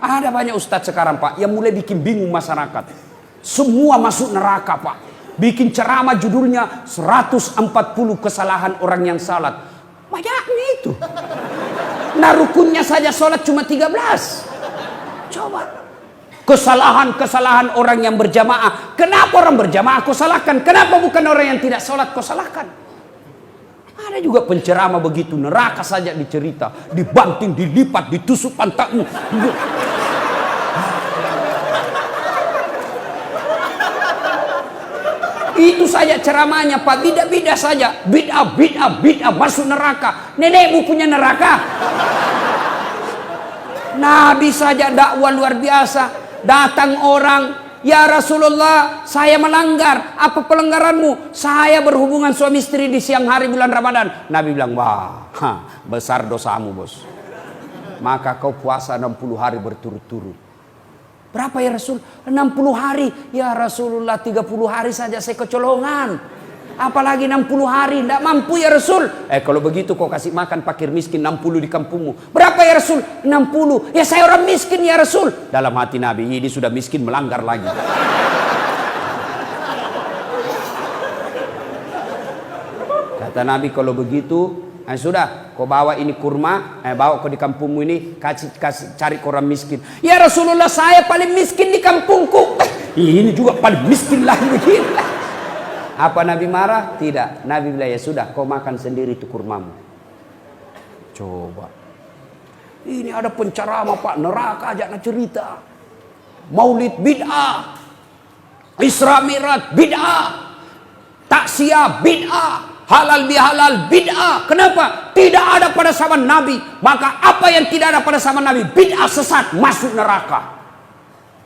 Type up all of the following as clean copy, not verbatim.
Ada banyak ustadz sekarang Pak yang mulai bikin bingung masyarakat. Semua masuk neraka Pak. Bikin ceramah judulnya 140 kesalahan orang yang salat. Banyaknya itu. Nah rukunnya saja sholat cuma 13. Coba. Kesalahan-kesalahan orang yang berjamaah. Kenapa orang berjamaah kau salahkan? Kenapa bukan orang yang tidak sholat kau salahkan? Ada juga penceramah begitu. Neraka saja dicerita. Dibanting, dilipat, ditusuk pantatmu. Itu saja ceramahnya Pak, bid'ah saja. Bid'ah masuk neraka. Nenekmu punya neraka. Nabi saja dakwah luar biasa. Datang orang, ya Rasulullah, saya melanggar. Apa pelanggaranmu? Saya berhubungan suami istri di siang hari bulan Ramadan. Nabi bilang, wah, besar dosamu bos. Maka kau puasa 60 hari berturut-turut. Berapa ya Rasul? 60 hari. Ya Rasulullah 30 hari saja saya kecolongan. Apalagi 60 hari. Tidak mampu ya Rasul. Kalau begitu kau kasih makan fakir miskin 60 di kampungmu. Berapa ya Rasul? 60. Ya saya orang miskin ya Rasul. Dalam hati Nabi, ini sudah miskin melanggar lagi. Kata Nabi kalau begitu, sudah, kau bawa ini kurma, bawa kau di kampungmu ini, kasih cari orang miskin. Ya Rasulullah, saya paling miskin di kampungku. Ini juga paling miskin lagi begini. Apa Nabi marah? Tidak. Nabi bilang, ya sudah, kau makan sendiri itu kurmamu. Coba. Ini ada penceramah Pak, neraka aja nak cerita. Maulid bid'ah, Isra Mi'raj bid'ah, taksiyah bid'ah. Halal bihalal bid'ah. Kenapa? Tidak ada pada zaman Nabi. Maka apa yang tidak ada pada zaman Nabi, bid'ah sesat, masuk neraka.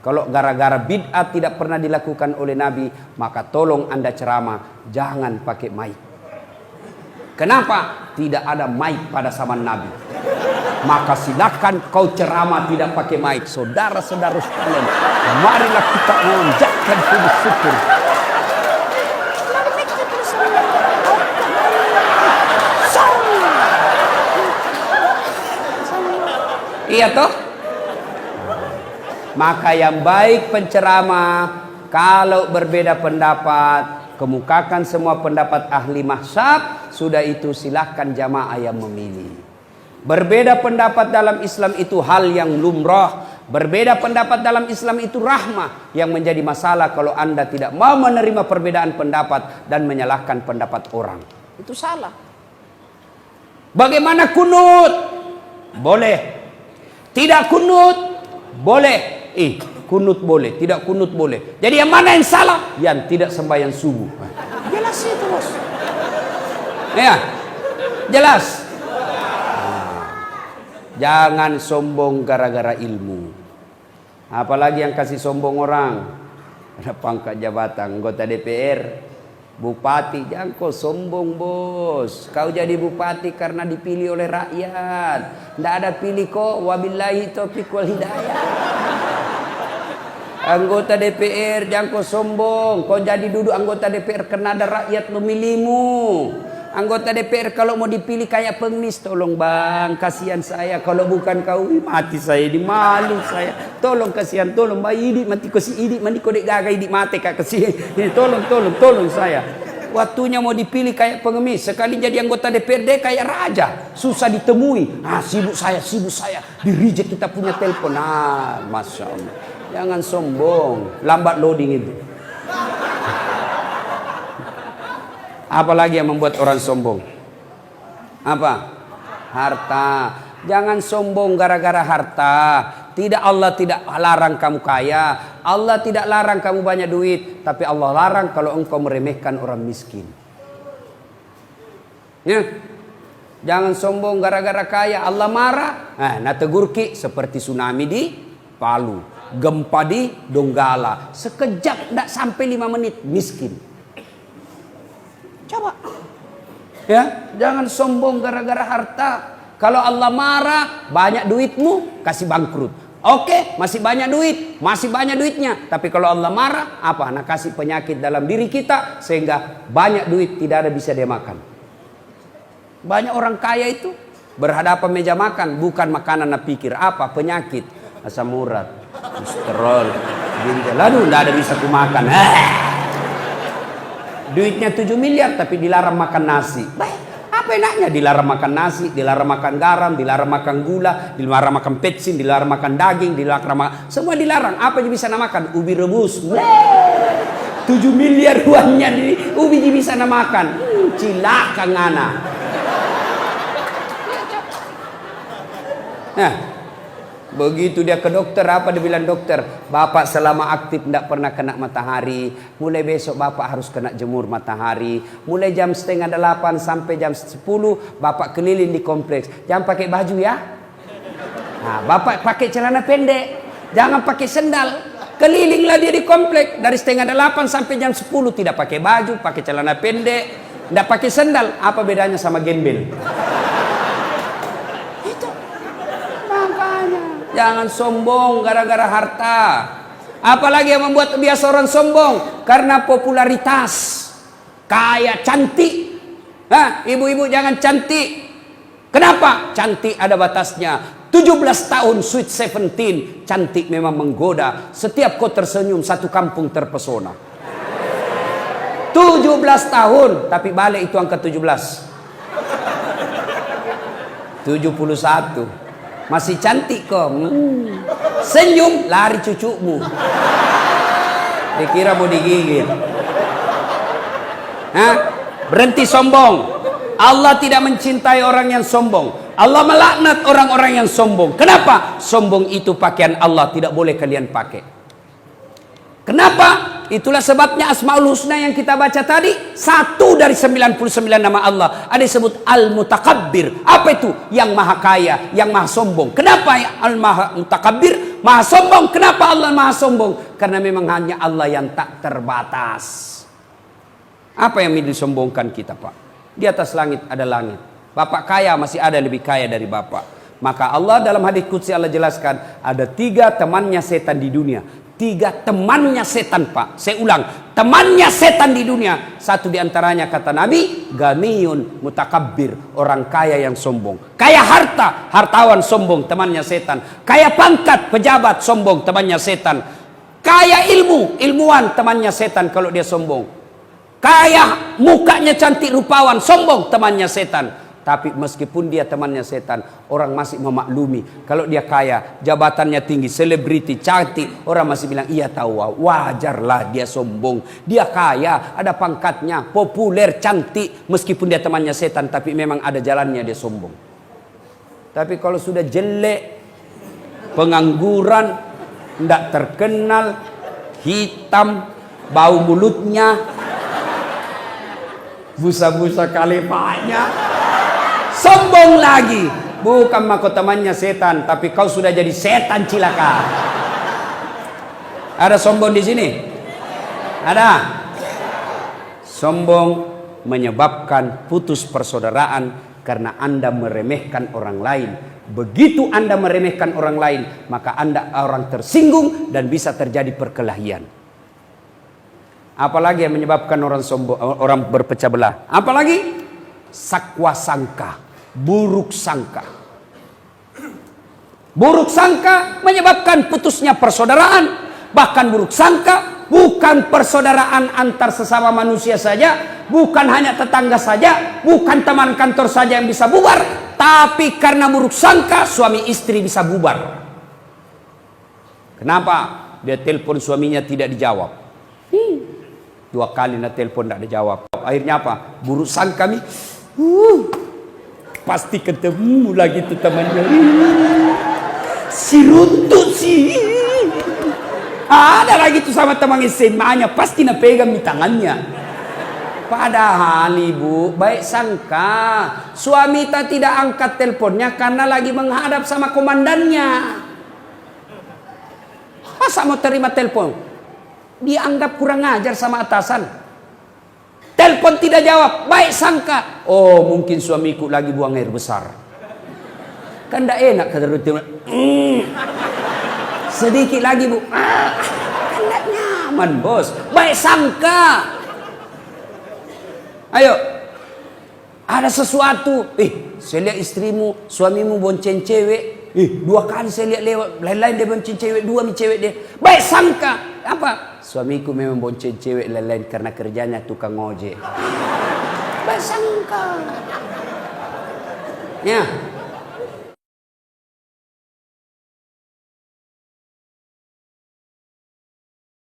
Kalau gara-gara bid'ah tidak pernah dilakukan oleh Nabi, maka tolong Anda ceramah jangan pakai mic. Kenapa? Tidak ada mic pada zaman Nabi. Maka silakan kau ceramah tidak pakai mic. Saudara-saudara sekalian, marilah kita mengucapkan puji syukur. Iya toh? Maka yang baik penceramah, kalau berbeda pendapat, kemukakan semua pendapat ahli mazhab, sudah itu silahkan jamaah yang memilih. Berbeda pendapat dalam Islam itu hal yang lumrah. Berbeda pendapat dalam Islam itu rahmah. Yang menjadi masalah kalau Anda tidak mau menerima perbedaan pendapat dan menyalahkan pendapat orang. Itu salah. Bagaimana kunut? Boleh. Tidak kunut boleh. Kunut boleh, tidak kunut boleh. Jadi yang mana yang salah? Yang tidak sembahyang subuh. Jelas itu bos. Ya, jelas. Jangan sombong gara-gara ilmu. Apalagi yang kasih sombong orang. Ada pangkat jabatan, anggota DPR, bupati, jangan kau sombong bos. Kau jadi bupati karena dipilih oleh rakyat. Tidak ada pilih kok. Wabillahi taufiq wal hidayah. Anggota DPR, jangan kau sombong. Kau jadi duduk anggota DPR karena ada rakyat memilihmu. Anggota DPR kalau mau dipilih kayak pengemis, tolong bang, kasihan saya. Kalau bukan kau, mati saya, di malu saya. Tolong kasihan, tolong bang, idik mati ko si idik, mandi ko dek gagai idik mati kak kasihan. Tolong saya. Waktunya mau dipilih kayak pengemis, sekali jadi anggota DPRD kayak raja, susah ditemui. Sibuk saya, di reject kita punya telepon. Masya Allah. Jangan sombong, lambat loading itu. Apalagi yang membuat orang sombong? Apa? Harta. Jangan sombong gara-gara harta. Allah tidak larang kamu kaya. Allah tidak larang kamu banyak duit. Tapi Allah larang kalau engkau meremehkan orang miskin. Ya. Jangan sombong gara-gara kaya. Allah marah. Nah tegur ki seperti tsunami di Palu, gempa di Donggala. Sekejap tidak sampai 5 menit miskin. Coba. Ya, jangan sombong gara-gara harta. Kalau Allah marah, banyak duitmu, kasih bangkrut. Oke, masih banyak duit, masih banyak duitnya. Tapi kalau Allah marah, apa? Nah, kasih penyakit dalam diri kita sehingga banyak duit tidak ada bisa dia makan. Banyak orang kaya itu berhadapan meja makan, bukan makanan, nah pikir apa? Penyakit. asam urat, kolesterol, ginjal. Aduh, nggak ada bisa kumakan. Duitnya 7 miliar tapi dilarang makan nasi. Apa enaknya? Dilarang makan nasi, dilarang makan garam, dilarang makan gula, dilarang makan petsin, dilarang makan daging, dilarang makan, semua dilarang. Apa yang bisa makan? Ubi rebus. 7 miliar uangnya di ubi bisa makan. Cilaka ngana. Nah, begitu dia ke dokter, apa dia bilang dokter? Bapak selama aktif tidak pernah kena matahari. Mulai besok bapak harus kena jemur matahari. Mulai jam 7:30 sampai jam 10 bapak keliling di kompleks. Jangan pakai baju ya. Nah, bapak pakai celana pendek. Jangan pakai sendal. Kelilinglah dia di kompleks dari 7:30 sampai jam 10 tidak pakai baju, pakai celana pendek, tidak pakai sendal. Apa bedanya sama gembel? Jangan sombong gara-gara harta. Apalagi yang membuat biasa orang sombong? Karena popularitas. Kaya, cantik. Nah, ibu-ibu jangan cantik. Kenapa? Cantik ada batasnya. 17 tahun sweet 17. Cantik memang menggoda. Setiap kau tersenyum satu kampung terpesona. 17 tahun. Tapi balik itu angka 17. 71. Masih cantik kok. Senyum lari cucumu. Dikira mau digigit. Hah? Berhenti sombong. Allah tidak mencintai orang yang sombong. Allah melaknat orang-orang yang sombong. Kenapa? Sombong itu pakaian Allah, tidak boleh kalian pakai. Kenapa? Itulah sebabnya Asmaul Husna yang kita baca tadi, satu dari 99 nama Allah ada disebut Al-Mutakabbir. Apa itu? Yang maha kaya, yang maha sombong. Kenapa Al-Mutakabbir? Maha sombong. Kenapa Allah maha sombong? Karena memang hanya Allah yang tak terbatas. Apa yang disombongkan kita, Pak? Di atas langit ada langit. Bapak kaya, masih ada lebih kaya dari Bapak. Maka Allah dalam hadits qudsi Allah jelaskan, ada 3 temannya setan di dunia. 3 temannya setan, Pak. Saya ulang, temannya setan di dunia. Satu diantaranya kata Nabi, ganiyun mutakabbir, orang kaya yang sombong. Kaya harta, hartawan sombong, temannya setan. Kaya pangkat, pejabat sombong, temannya setan. Kaya ilmu, ilmuwan, temannya setan kalau dia sombong. Kaya mukanya cantik rupawan, sombong, temannya setan. Tapi meskipun dia temannya setan, orang masih memaklumi. Kalau dia kaya, jabatannya tinggi, selebriti, cantik, orang masih bilang, iya tahu, wajarlah dia sombong. Dia kaya, ada pangkatnya, populer, cantik. Meskipun dia temannya setan, tapi memang ada jalannya dia sombong. Tapi kalau sudah jelek, pengangguran, tidak terkenal, hitam, bau mulutnya, busa-busa kalepanya, sombong lagi. Bukan mahkotamannya setan, tapi kau sudah jadi setan cilaka. Ada sombong di sini? Ada. Sombong menyebabkan putus persaudaraan karena Anda meremehkan orang lain. Begitu Anda meremehkan orang lain, maka Anda orang tersinggung dan bisa terjadi perkelahian. Apalagi yang menyebabkan orang sombong, orang berpecah belah? Apalagi sakwa sangka, buruk sangka. Buruk sangka menyebabkan putusnya persaudaraan. Bahkan buruk sangka bukan persaudaraan antar sesama manusia saja, bukan hanya tetangga saja, bukan teman kantor saja yang bisa bubar, tapi karena buruk sangka suami istri bisa bubar. Kenapa? Dia telepon suaminya tidak dijawab. 2 kali nak telepon tidak dijawab. Akhirnya apa? Buruk sangka nih. Pasti ketemu lagi tuh temannya. Si runtut sih. Ada lagi tuh sama teman SMA-nya, pasti nak pegang di tangannya. Padahal ibu baik sangka suami tak tidak angkat teleponnya karena lagi menghadap sama komandannya. Masa mau terima telepon? Dianggap kurang ajar sama atasan. Telepon tidak jawab, baik sangka, oh mungkin suamiku lagi buang air besar. Kan tidak enak kata rutin. Sedikit lagi bu, kan tidak nyaman bos. Baik sangka. Ayo, ada sesuatu. Saya lihat istrimu, suamimu bonceng cewek. Dua kali saya lihat lewat, lain-lain dia bonceng cewek, dua cewek dia. Baik sangka, apa? Suamiku memang bonceng cewek lain-lain karena kerjanya tukang ojek. Baik sangka. Ya,